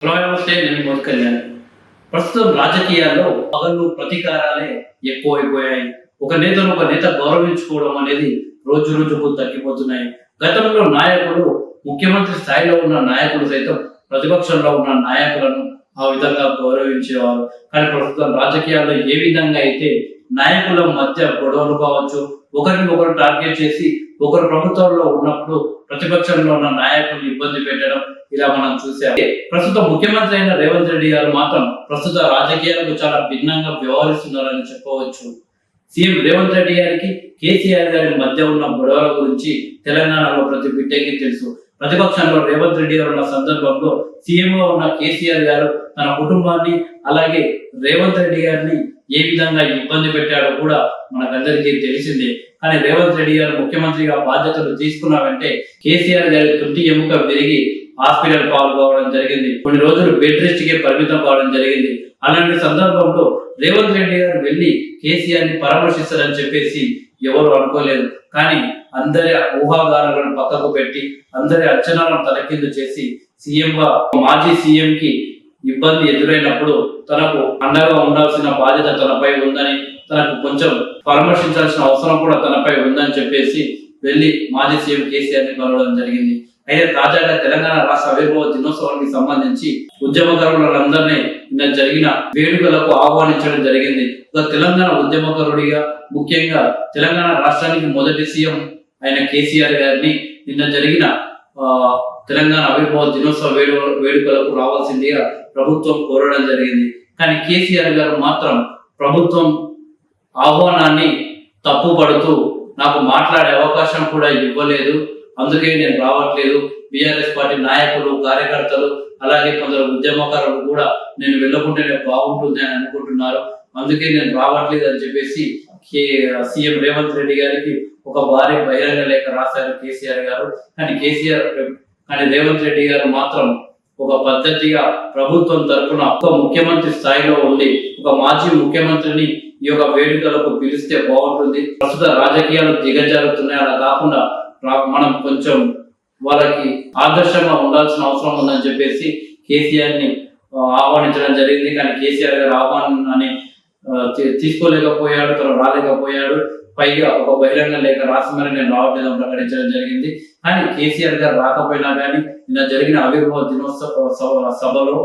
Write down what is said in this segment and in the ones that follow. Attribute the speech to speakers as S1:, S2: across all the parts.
S1: Hello నమస్తే, నేను మోద్ కళ్యాణ్. ప్రస్తుతం రాజకీయాల్లో పగలు ప్రతీకారాలే ఎక్కువైపోయాయి. ఒక నేత గౌరవించుకోవడం అనేది రోజు రోజుకు తగ్గిపోతున్నాయి. గతంలో నాయకులు ముఖ్యమంత్రి స్థాయిలో ఉన్న నాయకులు సైతం ప్రతిపక్షంలో ఉన్న నాయకులను ఆ విధంగా గౌరవించేవారు. కానీ ప్రస్తుతం రాజకీయాల్లో ఏ విధంగా అయితే నాయకుల మధ్య గొడవలు కావచ్చు, ఒకరిని ఒకరు టార్గెట్ చేసి ఒకరు ప్రభుత్వంలో ఉన్నప్పుడు ప్రతిపక్షంలో ఉన్న నాయకులను ఇబ్బంది పెట్టడం ఇలా మనం చూసాం. ప్రస్తుతం ముఖ్యమంత్రి అయిన రేవంత్ రెడ్డి గారు మాత్రం ప్రస్తుత రాజకీయాలకు చాలా భిన్నంగా వ్యవహరిస్తున్నారని చెప్పవచ్చు. సీఎం రేవంత్ రెడ్డి గారికి కేసీఆర్ గారి మధ్య ఉన్న గొడవల గురించి తెలంగాణలో ప్రతి బిడ్డకి తెలుసు. ప్రతిపక్షంలో రేవంత్ రెడ్డి గారు ఉన్న సందర్భంలో సీఎంగా ఉన్న కేసీఆర్ గారు తన కుటుంబాన్ని అలాగే రేవంత్ రెడ్డి గారిని ఏ విధంగా ఇబ్బంది పెట్టాడో కూడా మనకందరికీ తెలిసిందే. కానీ రేవంత్ రెడ్డి గారు ముఖ్యమంత్రిగా బాధ్యతలు తీసుకున్నారంటే కేసీఆర్ గారి తుంటి ఎముక విరిగి హాస్పిటల్ పాల్గొవడం జరిగింది. కొన్ని రోజులు బెడ్ రెస్ట్ కి పరిమితం కావడం జరిగింది. అలాంటి సందర్భంలో రేవంత్ రెడ్డి గారు వెళ్లి కేసీఆర్ ని పరామర్శిస్తారని చెప్పేసి ఎవరు అనుకోలేదు. కానీ అందరి ఊహాగానాలను పక్కకు పెట్టి అందరి అంచనాలను తలకిందు చేసి మాజీ సీఎం కి ఇబ్బంది ఎదురైనప్పుడు తనకు అండగా ఉండాల్సిన బాధ్యత తనపై ఉందని, తనకు కొంచెం పరామర్శించాల్సిన అవసరం కూడా తనపై ఉందని చెప్పేసి వెళ్లి మాజీ సీఎం కేసీఆర్ ని కలవడం జరిగింది. అయితే తాజాగా తెలంగాణ రాష్ట్ర ఆవిర్భావ దినోత్సవానికి సంబంధించి ఉద్యమకారులందరినీ నిన్న జరిగిన వేడుకలకు ఆహ్వానించడం జరిగింది. ఒక తెలంగాణ ఉద్యమకారుడిగా, ముఖ్యంగా తెలంగాణ రాష్ట్రానికి మొదటి సీఎం అయిన కేసీఆర్ గారిని నిన్న జరిగిన తెలంగాణ ఆవిర్భావ దినోత్సవ వేడుకలకు రావాల్సిందిగా ప్రభుత్వం కోరడం జరిగింది. కానీ కేసీఆర్ గారు మాత్రం ప్రభుత్వం ఆహ్వానాన్ని తప్పుపడుతూ నాకు మాట్లాడే అవకాశం కూడా ఇవ్వలేదు, అందుకే నేను రావట్లేదు. బీఆర్ఎస్ పార్టీ నాయకులు, కార్యకర్తలు అలాగే కొందరు ఉద్యమకారులు కూడా నేను వెళ్ళకుంటేనే బాగుంటుంది అని అనుకుంటున్నారు, అందుకే నేను రావట్లేదు అని చెప్పేసి సీఎం రేవంత్ రెడ్డి గారికి ఒక భారీ బహిరంగ లేఖ రాశారు కేసీఆర్ గారు. కానీ రేవంత్ రెడ్డి గారు మాత్రం ఒక పద్ధతిగా ప్రభుత్వం తరఫున ఒక ముఖ్యమంత్రి స్థాయిలో ఉండి ఒక మాజీ ముఖ్యమంత్రిని ఈ యొక్క వేడుకలకు పిలిస్తే బాగుంటుంది, ప్రస్తుత రాజకీయాలు దిగజారుతున్నాయి, అలా కాకుండా మనం కొంచెం వాళ్ళకి ఆదర్శంగా ఉండాల్సిన అవసరం ఉందని చెప్పేసి కేసీఆర్ ని ఆహ్వానించడం జరిగింది. కానీ కేసీఆర్ గారు ఆహ్వానాన్ని తీసుకోలేకపోయాడు, తను రాలేకపోయాడు. పైగా ఒక బహిరంగ లేఖ రాసి మరి నేను రావట్లేదని ప్రకటించడం జరిగింది. కానీ కేసీఆర్ గారు రాకపోయినా కానీ నిన్న జరిగిన ఆవిర్భావ దినోత్సవ సభలో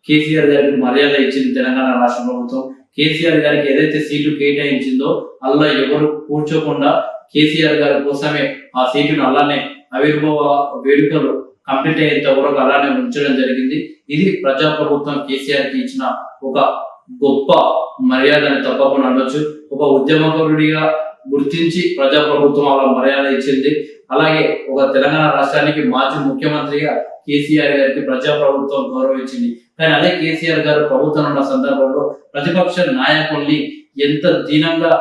S1: కేసీఆర్ గారికి మర్యాద ఇచ్చింది తెలంగాణ రాష్ట్ర ప్రభుత్వం. కేసీఆర్ గారికి ఏదైతే సీటు కేటాయించిందో అలా ఎవరు కూర్చోకుండా కేసీఆర్ గారి కోసమే ఆ సీటును అలానే ఆవిర్భావ వేడుకలు కంప్లీట్ అయ్యేంత వరకు అలానే ఉంచడం జరిగింది. ఇది ప్రజాప్రభుత్వం కేసీఆర్ కి ఇచ్చిన ఒక గొప్ప మర్యాదని తప్పకుండా అనొచ్చు. ఒక ఉద్యమకారుడిగా గుర్తించి ప్రజాప్రభుత్వం అలా మర్యాద ఇచ్చింది. అలాగే ఒక తెలంగాణ రాష్ట్రానికి మాజీ ముఖ్యమంత్రిగా కేసీఆర్ గారికి ప్రజాప్రభుత్వం గౌరవించింది. కానీ అదే కేసీఆర్ గారు ప్రభుత్వం ఉన్న సందర్భంలో ప్రతిపక్ష నాయకుల్ని ఎంత దీనంగా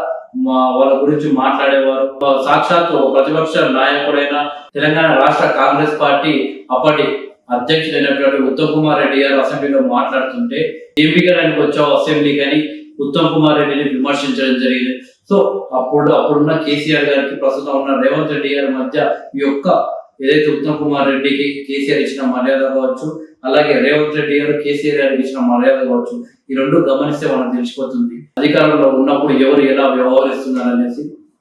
S1: వాళ్ళ గురించి మాట్లాడేవారు. సాక్షాత్ ప్రతిపక్ష నాయకుడైన తెలంగాణ రాష్ట్ర కాంగ్రెస్ పార్టీ అప్పటి అధ్యక్షుడైనటువంటి ఉత్తమ్ కుమార్ రెడ్డి గారు అసెంబ్లీలో మాట్లాడుతుంటే ఎంపీగానికి వచ్చావు అసెంబ్లీ కానీ ఉత్తమ్ కుమార్ రెడ్డిని విమర్శించడం జరిగింది. సో అప్పుడున్న కేసీఆర్ గారికి ప్రస్తుతం ఉన్న రేవంత్ రెడ్డి గారి మధ్య ఈ యొక్క ఏదైతే ఉత్తమ్ కుమార్ రెడ్డికి కేసీఆర్ ఇచ్చిన మర్యాద కావచ్చు, అలాగే రేవంత్ రెడ్డి గారు కేసీఆర్ గారికి ఇచ్చిన మర్యాద కావచ్చు, ఈ రెండు గమనిస్తే మనకు తెలిసిపోతుంది అధికారంలో ఉన్నప్పుడు ఎవరు ఎలా వ్యవహరిస్తున్నారు అనేసి.